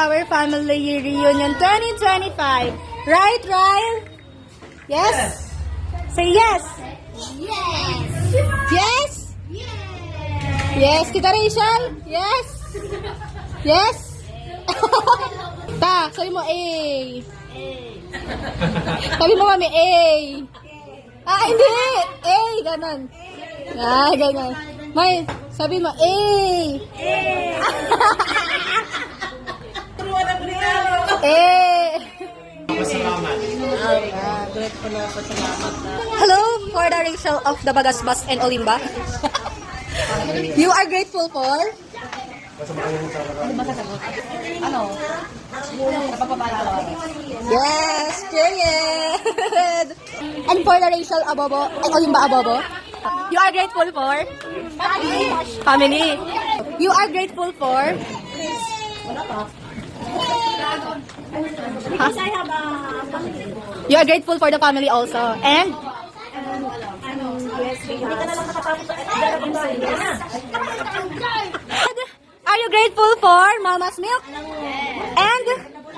our family reunion 2025. Right, Ryle? Yes? Say yes. Yes! Yes? Yes, Tita Rachel? Yes? Yes? Ta, sabi mo A. Sabi mo mami A. Ah, hindi. A, ganon. Ah, ganon. May, sabi mo A. Hello for the Rachel of the Bagasbas and Olimba. You are grateful for? Yes, period. And for the Rachel Abobo and Olimba Abobo? You are grateful for? Family. You are grateful for? Huh? You are grateful for the family also. And? Are you grateful for Mama's milk? And?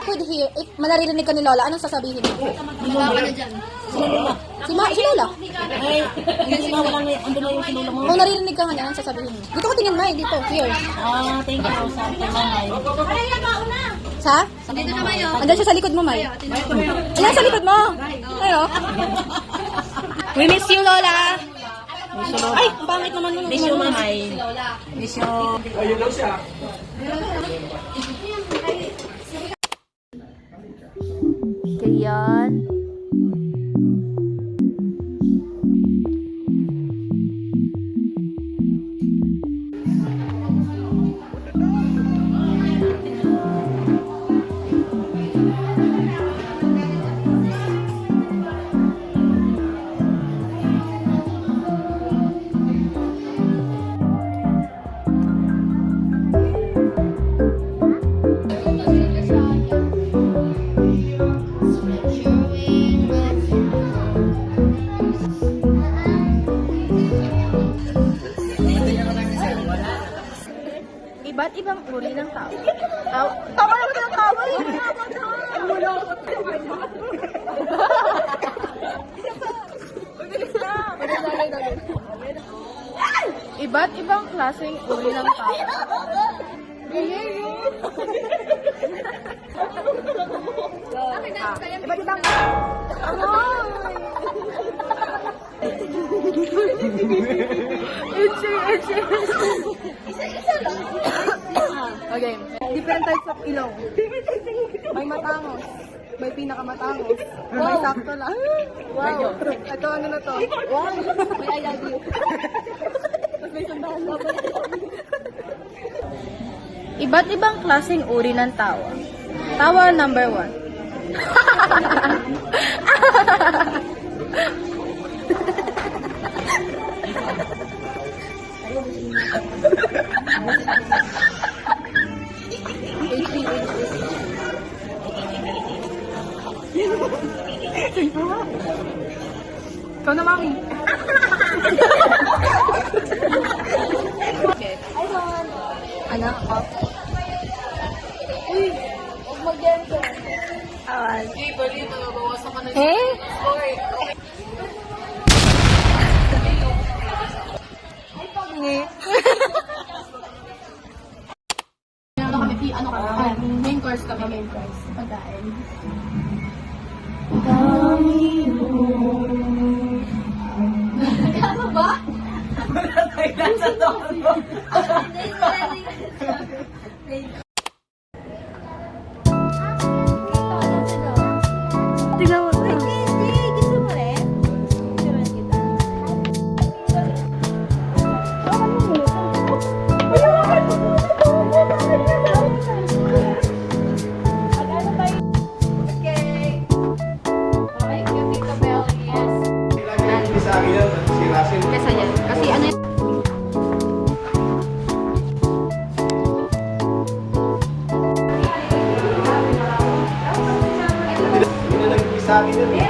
Could hear, if manaririnig ka ni Lola, anong sasabihin mo? Si Lola? Kung naririnig ka nga niya, anong sasabihin mo? Dito ko tingin, May, dito, here. Thank you. Sa? Dito naman yun. Andun siya sa likod mo, May. Ayan, sa likod mo. Ayo. We miss you, Lola. Ay, ang pangit naman nun. Miss you, Mamay. Miss you. Ayun lang siya. Kayan. Iba't ibang uri ng tao. Tama naman ng tao! Iba't ibang klaseng uri ng tao. Iba't ibang... Okay. Different types of ilong. May matangos. May pinakamatangos. May sakto lang. Wow. Ito, ano na to? Wow. May I love you. Tapos may sandahan na. Iba't ibang klaseng uri ng tawa. Tawa number 1. Ikaw na, Mami. Okay. Anak ko. Uy, huwag mag-gento. Awan. Eh? Ay, pangit. Main course kami. Main course. Pagkain. Ano ba? Nasa tono. Tingnan mo. Gusto mo rin? Kasi ano yun? Sa akin yun eh.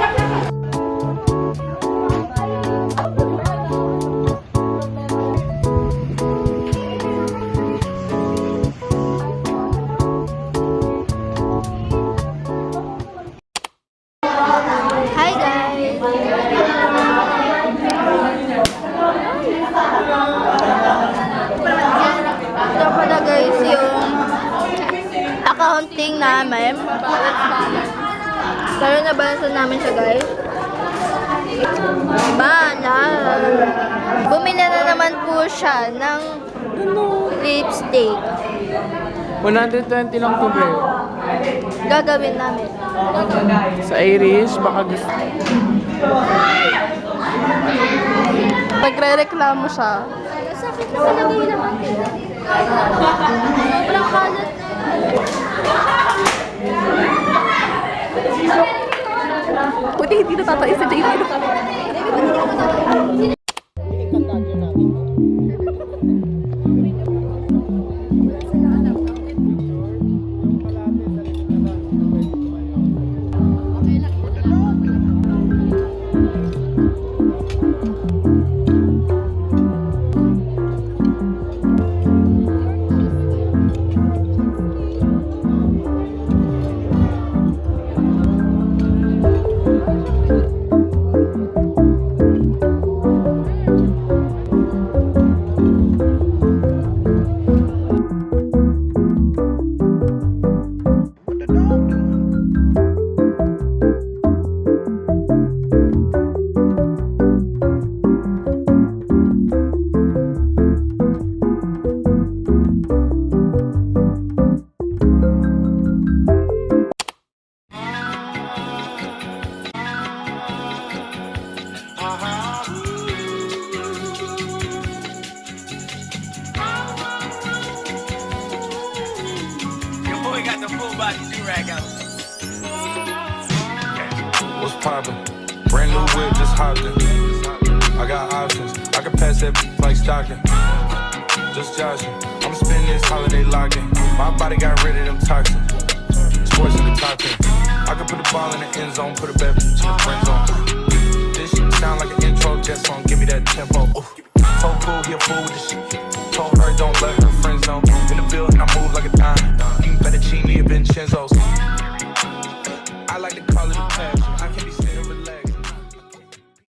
balancing namin. Pero nabalansan namin siya, guys. Bumili na naman po siya ng lipstick. 120 lang to, bro. Gagawin namin. Sa Iris, baka gusto. Pagre-reklamo siya. Sakit na talaga yung laman. Sobrang kalat na. Buti hindi natatay sa JP. What's poppin'? Brand new whip, just hopped in. I got options. I can pass that like Stockton. Just joshing. I'm spending this holiday locking. My body got rid of them toxins. Sports in the top 10. I can put the ball in the end zone, put a bad bitch in the friend zone. This shit sound like an intro jet song. Give me that tempo. Ooh. Told cool, he a fool with the shit. Told her don't let her friends know. In the building, I move like a dime. Eating fettuccine at Vincenzo's.